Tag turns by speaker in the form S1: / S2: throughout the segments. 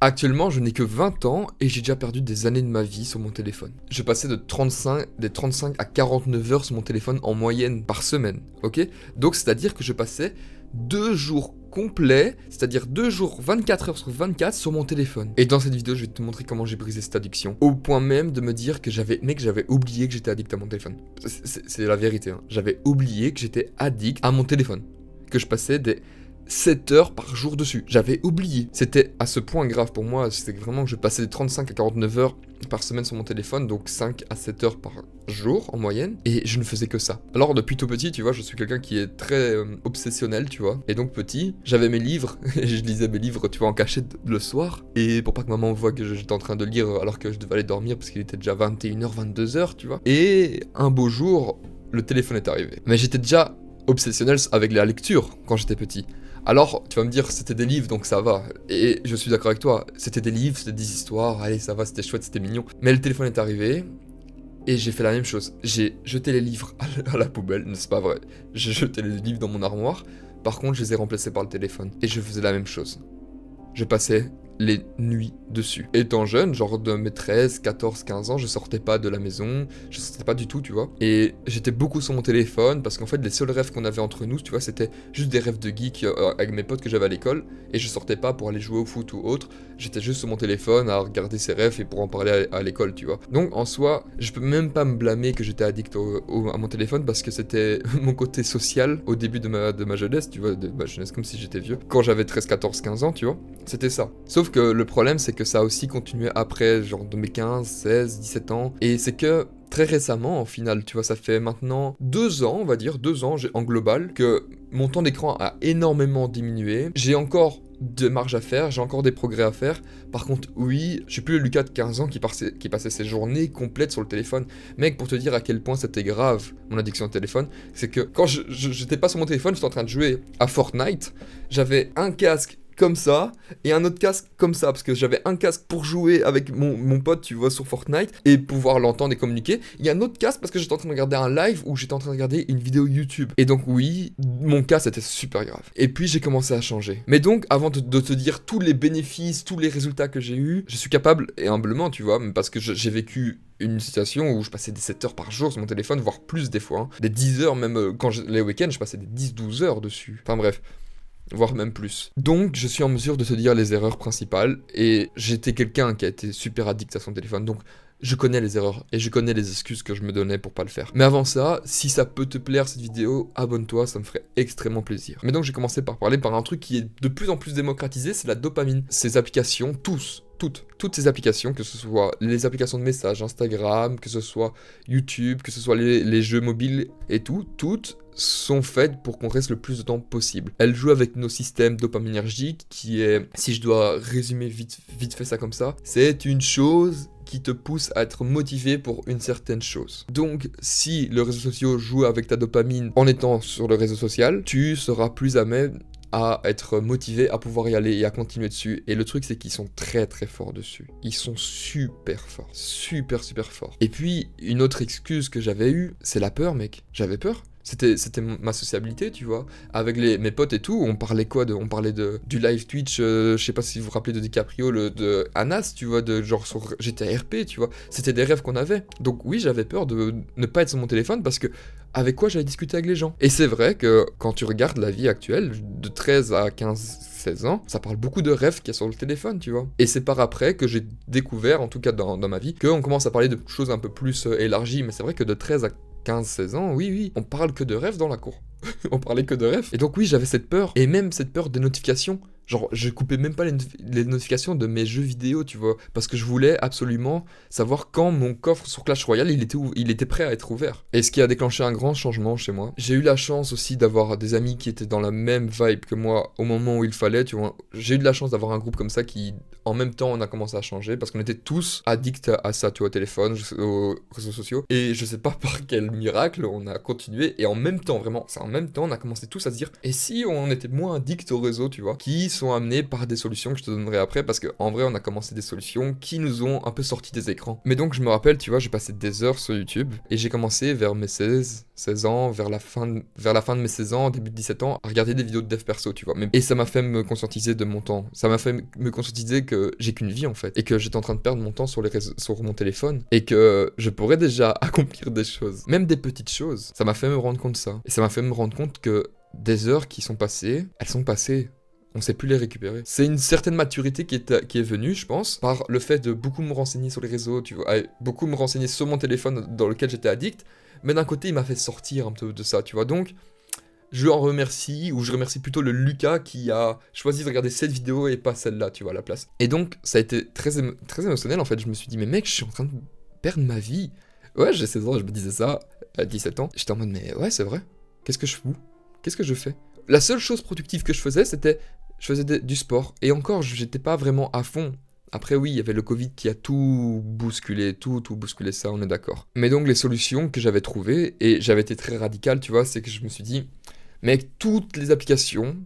S1: Actuellement, je n'ai que 20 ans et j'ai déjà perdu des années de ma vie sur mon téléphone. Je passais des 35 à 49 heures sur mon téléphone en moyenne par semaine, ok? Donc c'est-à-dire que je passais 2 jours complets, c'est-à-dire 2 jours 24 heures sur 24 sur mon téléphone. Et dans cette vidéo, je vais te montrer comment j'ai brisé cette addiction. Au point même de me dire que j'avais oublié que j'étais addict à mon téléphone. C'est la vérité, hein. J'avais oublié que j'étais addict à mon téléphone. Que je passais des 7 heures par jour dessus. J'avais oublié. C'était à ce point grave pour moi, c'était vraiment que je passais de 35 à 49 heures par semaine sur mon téléphone, donc 5 à 7 heures par jour en moyenne, et je ne faisais que ça. Alors depuis tout petit, tu vois, je suis quelqu'un qui est très obsessionnel, tu vois, et donc petit, j'avais mes livres, et je lisais mes livres, tu vois, en cachette le soir, et pour pas que maman voie que j'étais en train de lire alors que je devais aller dormir, parce qu'il était déjà 21h, 22h, tu vois. Et un beau jour, le téléphone est arrivé. Mais j'étais déjà obsessionnel avec la lecture quand j'étais petit. Alors, tu vas me dire, c'était des livres, donc ça va. Et je suis d'accord avec toi, c'était des livres, c'était des histoires, allez, ça va, c'était chouette, c'était mignon. Mais le téléphone est arrivé, et j'ai fait la même chose. J'ai jeté les livres à la poubelle, c'est pas vrai. J'ai jeté les livres dans mon armoire, par contre, je les ai remplacés par le téléphone. Et je faisais la même chose. Je passais les nuits dessus. Étant jeune, genre de mes 13, 14, 15 ans, je sortais pas de la maison, je sortais pas du tout, tu vois. Et j'étais beaucoup sur mon téléphone parce qu'en fait, les seuls rêves qu'on avait entre nous, tu vois, c'était juste des rêves de geek avec mes potes que j'avais à l'école et je sortais pas pour aller jouer au foot ou autre. J'étais juste sur mon téléphone à regarder ces rêves et pour en parler à l'école, tu vois. Donc en soi, je peux même pas me blâmer que j'étais addict à mon téléphone parce que c'était mon côté social au début de ma jeunesse, tu vois, de ma jeunesse comme si j'étais vieux. Quand j'avais 13, 14, 15 ans, tu vois, c'était ça. Sauf que le problème, c'est que ça a aussi continué après, genre de mes 15, 16, 17 ans. Et c'est que très récemment, en final, tu vois, ça fait maintenant 2 ans, on va dire, 2 ans en global, que mon temps d'écran a énormément diminué. J'ai encore de marge à faire, j'ai encore des progrès à faire. Par contre, oui, je suis plus le Lucas de 15 ans qui passait ses journées complètes sur le téléphone. Mec, pour te dire à quel point c'était grave, mon addiction au téléphone, c'est que quand j'étais pas sur mon téléphone, j'étais en train de jouer à Fortnite, j'avais un casque comme ça, et un autre casque comme ça, parce que j'avais un casque pour jouer avec mon pote, tu vois, sur Fortnite, et pouvoir l'entendre et communiquer. Il y a un autre casque parce que j'étais en train de regarder un live où j'étais en train de regarder une vidéo YouTube. Et donc oui, mon cas c'était super grave. Et puis j'ai commencé à changer. Mais donc, avant de te dire tous les bénéfices, tous les résultats que j'ai eus, je suis capable, et humblement, tu vois, parce que j'ai vécu une situation où je passais des 7 heures par jour sur mon téléphone, voire plus des fois, hein. Des 10 heures même, les week-ends, je passais des 10-12 heures dessus. Enfin bref. Voire même plus. Donc, je suis en mesure de te dire les erreurs principales, et j'étais quelqu'un qui a été super addict à son téléphone, donc je connais les erreurs, et je connais les excuses que je me donnais pour pas le faire. Mais avant ça, si ça peut te plaire cette vidéo, abonne-toi, ça me ferait extrêmement plaisir. Mais donc, j'ai commencé par parler par un truc qui est de plus en plus démocratisé, c'est la dopamine. Ces applications, toutes ces applications, que ce soit les applications de messages, Instagram, que ce soit YouTube, que ce soit les jeux mobiles et tout, toutes sont faites pour qu'on reste le plus de temps possible. Elles jouent avec nos systèmes dopaminergiques qui est, si je dois résumer vite fait ça comme ça, c'est une chose qui te pousse à être motivé pour une certaine chose. Donc, si le réseau social joue avec ta dopamine en étant sur le réseau social, tu seras plus à même à être motivé à pouvoir y aller et à continuer dessus. Et le truc, c'est qu'ils sont très très forts dessus. Ils sont super forts. Super forts. Et puis, une autre excuse que j'avais eue, c'est la peur, mec. J'avais peur. C'était ma sociabilité, tu vois. Avec mes potes et tout, on parlait quoi on parlait du live Twitch, je sais pas si vous vous rappelez de DiCaprio, de Anas, tu vois, de genre sur GTA RP, tu vois. C'était des rêves qu'on avait. Donc oui, j'avais peur de ne pas être sur mon téléphone parce que avec quoi j'allais discuter avec les gens. Et c'est vrai que quand tu regardes la vie actuelle, de 13 à 15, 16 ans, ça parle beaucoup de rêves qu'il y a sur le téléphone, tu vois. Et c'est par après que j'ai découvert, en tout cas dans ma vie, qu'on commence à parler de choses un peu plus élargies. Mais c'est vrai que de 13 à 15-16 ans, oui, on parle que de rêves dans la cour. On parlait que de rêves. Et donc oui, j'avais cette peur, et même cette peur des notifications. Genre, je coupais même pas les notifications de mes jeux vidéo, tu vois, parce que je voulais absolument savoir quand mon coffre sur Clash Royale, il était prêt à être ouvert. Et ce qui a déclenché un grand changement chez moi. J'ai eu la chance aussi d'avoir des amis qui étaient dans la même vibe que moi au moment où il fallait, tu vois. J'ai eu de la chance d'avoir un groupe comme ça qui, en même temps, on a commencé à changer, parce qu'on était tous addicts à ça, tu vois, au téléphone, aux réseaux sociaux. Et je sais pas par quel miracle, on a continué, et en même temps, vraiment, c'est en même temps, on a commencé tous à se dire, et si on était moins addicts aux réseaux, tu vois, qui sont amenés par des solutions que je te donnerai après, parce qu'en vrai, on a commencé des solutions qui nous ont un peu sortis des écrans. Mais donc, je me rappelle, tu vois, j'ai passé des heures sur YouTube, et j'ai commencé vers mes 16 ans, vers la fin de mes 16 ans, début de 17 ans, à regarder des vidéos de dev perso, tu vois. Et ça m'a fait me conscientiser de mon temps. Ça m'a fait me conscientiser que j'ai qu'une vie, en fait, et que j'étais en train de perdre mon temps sur sur mon téléphone, et que je pourrais déjà accomplir des choses, même des petites choses. Ça m'a fait me rendre compte de ça. Et ça m'a fait me rendre compte que des heures qui sont passées, elles sont passées. On sait plus les récupérer. C'est une certaine maturité qui est venue, je pense, par le fait de beaucoup me renseigner sur les réseaux, tu vois, beaucoup me renseigner sur mon téléphone dans lequel j'étais addict, mais d'un côté, il m'a fait sortir un peu de ça, tu vois. Donc, je en remercie, ou je remercie plutôt le Lucas qui a choisi de regarder cette vidéo et pas celle-là, tu vois, à la place. Et donc, ça a été très émotionnel, en fait. Je me suis dit, mais mec, je suis en train de perdre ma vie. Ouais, j'ai 16 ans, je me disais ça à 17 ans. J'étais en mode, mais ouais, c'est vrai. Qu'est-ce que je fous? Qu'est-ce que je fais? La seule chose productive que je faisais, c'était je faisais du sport. Et encore, j'étais pas vraiment à fond. Après, oui, il y avait le Covid qui a tout bousculé, tout bousculé ça, on est d'accord. Mais donc, les solutions que j'avais trouvées, et j'avais été très radical, tu vois, c'est que je me suis dit, mec, toutes les applications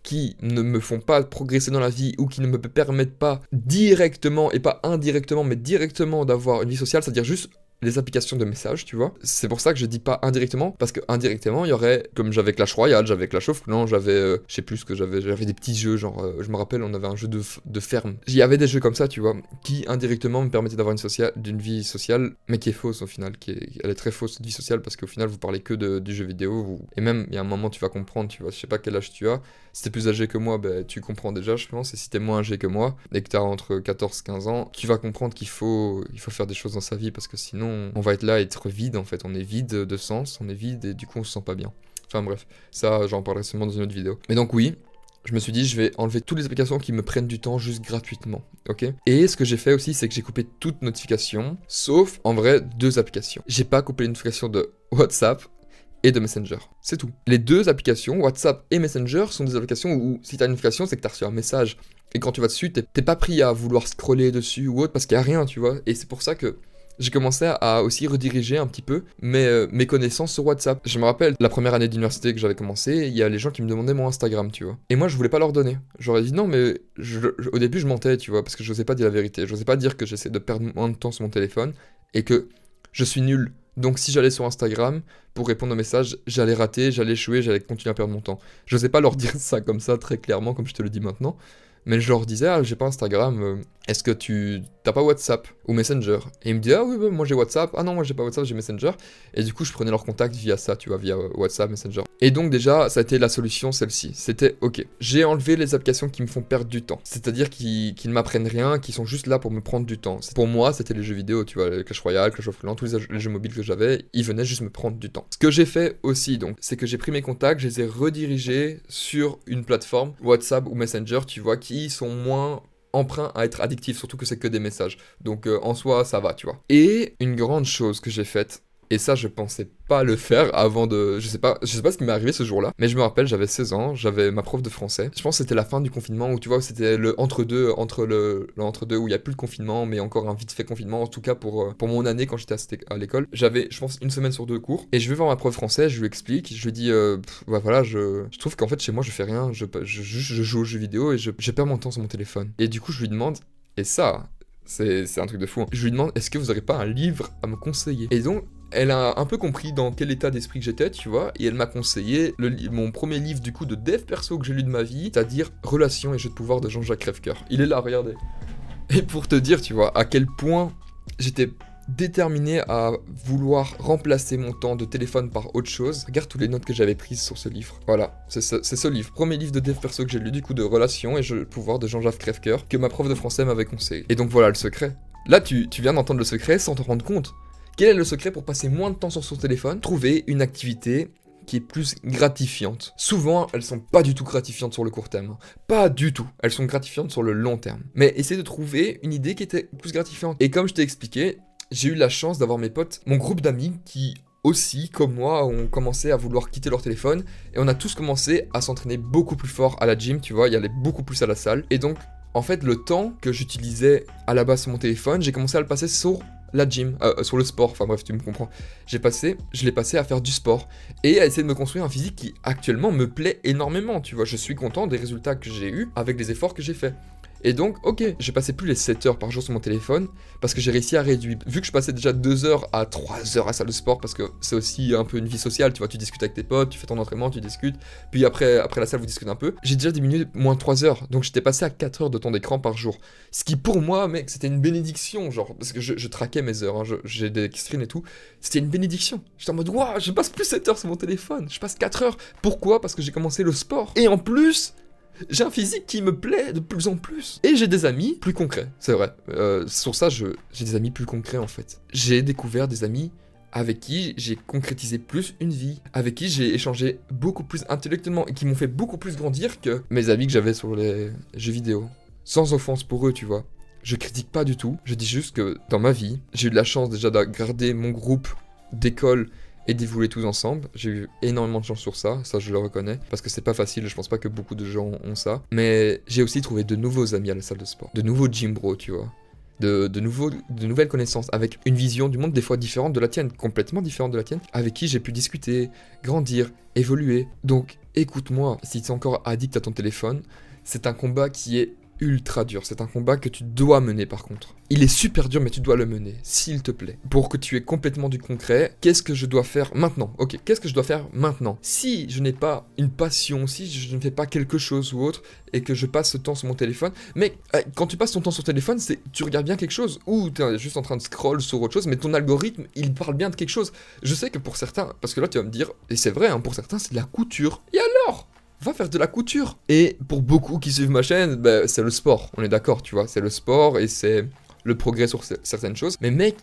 S1: qui ne me font pas progresser dans la vie ou qui ne me permettent pas directement, et pas indirectement, mais directement d'avoir une vie sociale, c'est-à-dire juste les applications de messages, tu vois. C'est pour ça que je dis pas indirectement, parce que indirectement, il y aurait, comme j'avais Clash Royale, j'avais Clash of Clans, j'avais, je sais plus ce que j'avais des petits jeux, genre, je me rappelle, on avait un jeu de ferme. Il y avait des jeux comme ça, tu vois, qui indirectement me permettaient d'avoir d'une vie sociale, mais qui est fausse au final, elle est très fausse, cette vie sociale, parce qu'au final, vous parlez que du jeu vidéo, et même, il y a un moment, tu vas comprendre, tu vois, je sais pas quel âge tu as, si t'es plus âgé que moi, ben, tu comprends déjà, je pense, et si t'es moins âgé que moi, et que t'as entre 14 et 15 ans, tu vas comprendre qu'il faut faire des choses dans sa vie, parce que sinon, on va être là et être vide, en fait, on est vide de sens, on est vide, et du coup, on se sent pas bien. Enfin bref, ça, j'en parlerai seulement dans une autre vidéo. Mais donc oui, je me suis dit, je vais enlever toutes les applications qui me prennent du temps juste gratuitement, ok? Et ce que j'ai fait aussi, c'est que j'ai coupé toutes notifications, sauf, en vrai, 2 applications. J'ai pas coupé les notifications de WhatsApp et de Messenger. C'est tout. Les 2 applications, WhatsApp et Messenger, sont des applications où si t'as une notification, c'est que t'as reçu un message. Et quand tu vas dessus, t'es pas pris à vouloir scroller dessus ou autre, parce qu'il y a rien, tu vois. Et c'est pour ça que j'ai commencé à aussi rediriger un petit peu mes connaissances sur WhatsApp. Je me rappelle, la première année d'université que j'avais commencé, il y a les gens qui me demandaient mon Instagram, tu vois. Et moi, je voulais pas leur donner. J'aurais dit non, mais au début, je mentais, tu vois, parce que je n'osais pas dire la vérité. Je n'osais pas dire que j'essaie de perdre moins de temps sur mon téléphone et que je suis nul. Donc si j'allais sur Instagram pour répondre aux messages, j'allais rater, j'allais échouer, j'allais continuer à perdre mon temps. Je n'osais pas leur dire ça comme ça très clairement, comme je te le dis maintenant. Mais je leur disais, ah, j'ai pas Instagram, est-ce que t'as pas WhatsApp ou Messenger? Et ils me disaient, ah oui, bah, moi j'ai WhatsApp, ah non, moi j'ai pas WhatsApp, j'ai Messenger. Et du coup, je prenais leur contact via ça, tu vois, via WhatsApp, Messenger. Et donc, déjà, ça a été la solution, celle-ci. C'était, ok, j'ai enlevé les applications qui me font perdre du temps. C'est-à-dire qui ne m'apprennent rien, qui sont juste là pour me prendre du temps. Pour moi, c'était les jeux vidéo, tu vois, Clash Royale, Clash of Clans, tous les jeux mobiles que j'avais, ils venaient juste me prendre du temps. Ce que j'ai fait aussi, donc, c'est que j'ai pris mes contacts, je les ai redirigés sur une plateforme, WhatsApp ou Messenger, tu vois, qui sont moins emprunt à être addictif, surtout que c'est que des messages. Donc en soi, ça va, tu vois. Et une grande chose que j'ai faite, et ça, je pensais pas le faire avant de... Je sais pas ce qui m'est arrivé ce jour-là, mais je me rappelle, j'avais 16 ans, j'avais ma prof de français. Je pense que c'était la fin du confinement, où tu vois, c'était le entre-deux, entre-deux, où il y a plus de confinement, mais encore un vite fait confinement, en tout cas pour mon année quand j'étais à l'école. J'avais, je pense, une semaine sur 2 cours, et je vais voir ma prof de français, je lui explique, je lui dis, bah voilà, je trouve qu'en fait, chez moi, je fais rien, je joue aux jeux vidéo, et je perds mon temps sur mon téléphone. Et du coup, je lui demande, et ça... C'est un truc de fou. Je lui demande, est-ce que vous aurez pas un livre à me conseiller? Et donc, elle a un peu compris dans quel état d'esprit que j'étais, tu vois, et elle m'a conseillé mon premier livre du coup de dev perso que j'ai lu de ma vie, c'est-à-dire Relations et jeux de pouvoir de Jean-Jacques Crèvecoeur. Il est là, regardez. Et pour te dire, tu vois, à quel point j'étais déterminé à vouloir remplacer mon temps de téléphone par autre chose. Regarde toutes les notes que j'avais prises sur ce livre. Voilà, c'est ce livre. Premier livre de dev perso que j'ai lu, du coup, de Relations et jeux de pouvoir de Jean-Jacques Crèvecoeur, que ma prof de français m'avait conseillé. Et donc voilà le secret. Là, tu viens d'entendre le secret sans te rendre compte. Quel est le secret pour passer moins de temps sur son téléphone? Trouver une activité qui est plus gratifiante. Souvent, elles sont pas du tout gratifiantes sur le court terme. Pas du tout. Elles sont gratifiantes sur le long terme. Mais essaie de trouver une idée qui était plus gratifiante. Et comme je t'ai expliqué, j'ai eu la chance d'avoir mes potes, mon groupe d'amis qui aussi, comme moi, ont commencé à vouloir quitter leur téléphone. Et on a tous commencé à s'entraîner beaucoup plus fort à la gym, tu vois, y aller beaucoup plus à la salle. Et donc, en fait, le temps que j'utilisais à la base sur mon téléphone, j'ai commencé à le passer sur la gym, sur le sport, enfin bref, tu me comprends. Je l'ai passé à faire du sport et à essayer de me construire un physique qui actuellement me plaît énormément, tu vois. Je suis content des résultats que j'ai eus avec les efforts que j'ai faits. Et donc, ok, j'ai passé plus les 7 heures par jour sur mon téléphone parce que j'ai réussi à réduire. Vu que je passais déjà 2 heures à 3 heures à la salle de sport parce que c'est aussi un peu une vie sociale, tu vois, tu discutes avec tes potes, tu fais ton entraînement, tu discutes, puis après la salle, vous discutez un peu. J'ai déjà diminué moins de 3 heures, donc j'étais passé à 4 heures de temps d'écran par jour. Ce qui pour moi, mec, c'était une bénédiction, genre, parce que je traquais mes heures, hein, j'ai des screens et tout, c'était une bénédiction. J'étais en mode, waouh, je passe plus 7 heures sur mon téléphone, je passe 4 heures. Pourquoi? Parce que j'ai commencé le sport. Et en plus, j'ai un physique qui me plaît de plus en plus. Et j'ai des amis plus concrets, c'est vrai. Sur ça, j'ai des amis plus concrets en fait. J'ai découvert des amis avec qui j'ai concrétisé plus une vie, avec qui j'ai échangé beaucoup plus intellectuellement et qui m'ont fait beaucoup plus grandir que mes amis que j'avais sur les jeux vidéo. Sans offense pour eux, tu vois. Je critique pas du tout, je dis juste que dans ma vie, j'ai eu de la chance déjà de garder mon groupe d'école et d'évoluer tous ensemble. J'ai eu énormément de chance sur ça je le reconnais, parce que c'est pas facile, je pense pas que beaucoup de gens ont ça. Mais j'ai aussi trouvé de nouveaux amis à la salle de sport, de nouveaux gym bros, tu vois. De nouvelles connaissances, avec une vision du monde des fois différente de la tienne, complètement différente de la tienne, avec qui j'ai pu discuter, grandir, évoluer. Donc écoute-moi, si tu es encore addict à ton téléphone, c'est un combat qui est ultra dur, c'est un combat que tu dois mener par contre. Il est super dur mais tu dois le mener, s'il te plaît. Pour que tu aies complètement du concret, qu'est-ce que je dois faire maintenant? Ok, qu'est-ce que je dois faire maintenant? Si je n'ai pas une passion, si je ne fais pas quelque chose ou autre, et que je passe ce temps sur mon téléphone, mais quand tu passes ton temps sur ton téléphone, tu regardes bien quelque chose, ou tu es juste en train de scroll sur autre chose, mais ton algorithme, il parle bien de quelque chose. Je sais que pour certains, parce que là tu vas me dire, et c'est vrai, hein, pour certains c'est de la couture. Et alors? Va faire de la couture. Et pour beaucoup qui suivent ma chaîne, bah, c'est le sport, on est d'accord, tu vois, c'est le sport et c'est le progrès sur certaines choses. Mais mec,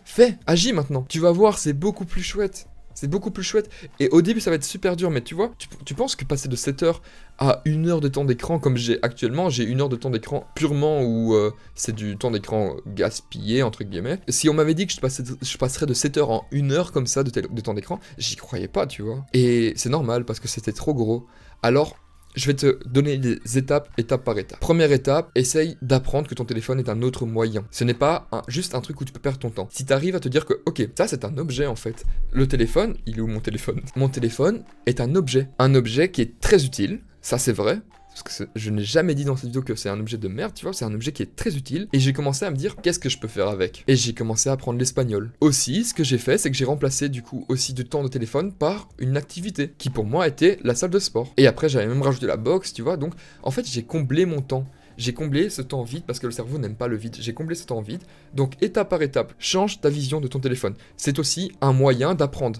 S1: agis maintenant. Tu vas voir, c'est beaucoup plus chouette. C'est beaucoup plus chouette. Et au début, ça va être super dur, mais tu vois, tu penses que passer de 7 heures à 1 heure de temps d'écran, comme j'ai actuellement, j'ai 1 heure de temps d'écran purement où c'est du temps d'écran gaspillé, entre guillemets. Si on m'avait dit que je passerais de 7 heures en 1 heure comme ça de temps d'écran, j'y croyais pas, tu vois. Et c'est normal, parce que c'était trop gros. Alors, je vais te donner des étapes par étape. Première étape, essaye d'apprendre que ton téléphone est un autre moyen. Ce n'est pas juste un truc où tu peux perdre ton temps. Si tu arrives à te dire que, ok, ça c'est un objet en fait. Le téléphone, il est où mon téléphone? Mon téléphone est un objet. Un objet qui est très utile, ça c'est vrai. Parce que je n'ai jamais dit dans cette vidéo que c'est un objet de merde, tu vois, c'est un objet qui est très utile. Et j'ai commencé à me dire, qu'est-ce que je peux faire avec? Et j'ai commencé à apprendre l'espagnol. Aussi, ce que j'ai fait, c'est que j'ai remplacé du coup aussi du temps de téléphone par une activité, qui pour moi était la salle de sport. Et après, j'avais même rajouté la boxe, tu vois, donc en fait, j'ai comblé mon temps. J'ai comblé ce temps vide parce que le cerveau n'aime pas le vide. J'ai comblé ce temps vide. Donc étape par étape, change ta vision de ton téléphone. C'est aussi un moyen d'apprendre.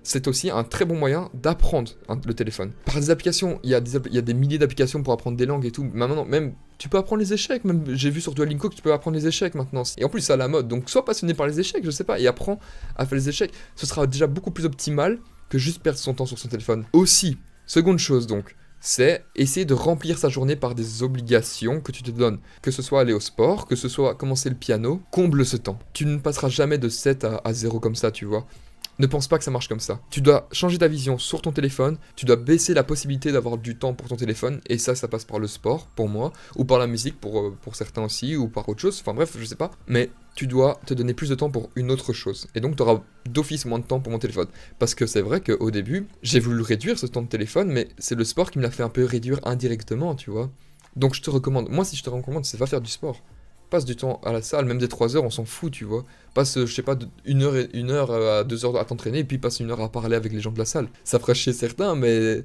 S1: C'est aussi un très bon moyen d'apprendre le téléphone. Par des applications, il y a des milliers d'applications pour apprendre des langues et tout. Maintenant, même, tu peux apprendre les échecs. Même, j'ai vu sur Duolingo que tu peux apprendre les échecs maintenant. Et en plus, c'est à la mode. Donc, sois passionné par les échecs, je sais pas, et apprends à faire les échecs. Ce sera déjà beaucoup plus optimal que juste perdre son temps sur son téléphone. Aussi, seconde chose donc, c'est essayer de remplir sa journée par des obligations que tu te donnes. Que ce soit aller au sport, que ce soit commencer le piano, comble ce temps. Tu ne passeras jamais de 7 à 0 comme ça, tu vois. Ne pense pas que ça marche comme ça. Tu dois changer ta vision sur ton téléphone, tu dois baisser la possibilité d'avoir du temps pour ton téléphone, et ça passe par le sport, pour moi, ou par la musique, pour certains aussi, ou par autre chose, enfin bref, je sais pas. Mais tu dois te donner plus de temps pour une autre chose. Et donc tu auras d'office moins de temps pour mon téléphone. Parce que c'est vrai qu'au début, j'ai voulu réduire ce temps de téléphone, mais c'est le sport qui me l'a fait un peu réduire indirectement, tu vois. Donc je te recommande, moi si je te recommande, c'est va faire du sport. Passe du temps à la salle, même des 3 heures, on s'en fout, tu vois. Passe, je sais pas, de 1 heure à 2 heures à t'entraîner, et puis passe 1 heure à parler avec les gens de la salle. Ça fera chier certains, mais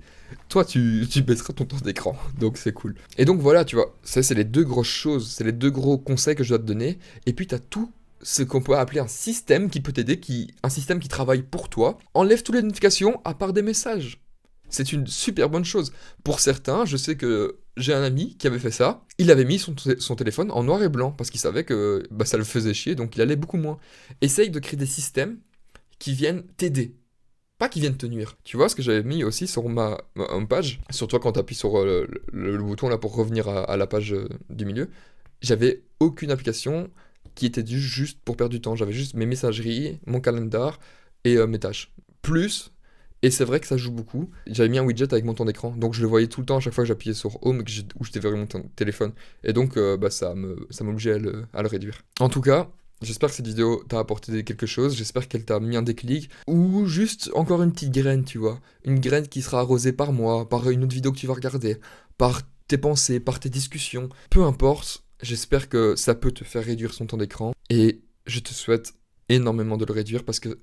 S1: toi, tu baisseras ton temps d'écran, donc c'est cool. Et donc voilà, tu vois, ça c'est les deux grosses choses, c'est les deux gros conseils que je dois te donner. Et puis t'as tout ce qu'on peut appeler un système qui peut t'aider, un système qui travaille pour toi. Enlève toutes les notifications à part des messages. C'est une super bonne chose. Pour certains, je sais que j'ai un ami qui avait fait ça. Il avait mis son téléphone en noir et blanc parce qu'il savait que ça le faisait chier, donc il allait beaucoup moins. Essaye de créer des systèmes qui viennent t'aider, pas qui viennent te nuire. Tu vois ce que j'avais mis aussi sur ma page, sur toi quand tu appuies sur le bouton là pour revenir à la page du milieu, j'avais aucune application qui était juste pour perdre du temps. J'avais juste mes messageries, mon calendar et mes tâches. Plus... Et c'est vrai que ça joue beaucoup. J'avais mis un widget avec mon temps d'écran, donc je le voyais tout le temps à chaque fois que j'appuyais sur Home où j'étais vers mon téléphone. Et donc ça m'obligeait à le réduire. En tout cas, J'espère que cette vidéo t'a apporté quelque chose, j'espère qu'elle t'a mis un déclic, ou juste encore une petite graine, tu vois. Une graine qui sera arrosée par moi, par une autre vidéo que tu vas regarder, par tes pensées, par tes discussions. Peu importe, j'espère que ça peut te faire réduire son temps d'écran, et je te souhaite énormément de le réduire parce que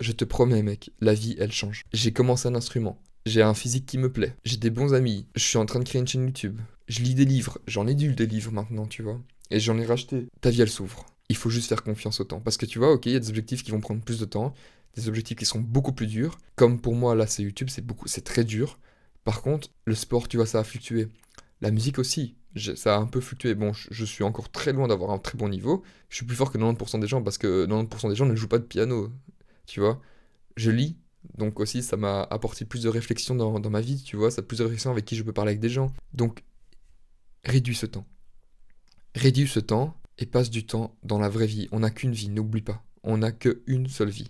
S1: je te promets, mec, la vie, elle change. J'ai commencé un instrument. J'ai un physique qui me plaît. J'ai des bons amis. Je suis en train de créer une chaîne YouTube. Je lis des livres. J'en ai lu des livres maintenant, tu vois. Et j'en ai racheté. Ta vie, elle s'ouvre. Il faut juste faire confiance au temps. Parce que tu vois, ok, il y a des objectifs qui vont prendre plus de temps. Des objectifs qui sont beaucoup plus durs. Comme pour moi, là, c'est YouTube, c'est très dur. Par contre, le sport, tu vois, ça a fluctué. La musique aussi. Ça a un peu fluctué. Bon, je suis encore très loin d'avoir un très bon niveau. Je suis plus fort que 90% des gens parce que 90% des gens ne jouent pas de piano. Tu vois, je lis, donc aussi ça m'a apporté plus de réflexion dans ma vie, tu vois, ça plus de réflexion avec qui je peux parler avec des gens. Donc réduis ce temps. Réduis ce temps et passe du temps dans la vraie vie. On n'a qu'une vie, n'oublie pas. On n'a qu'une seule vie.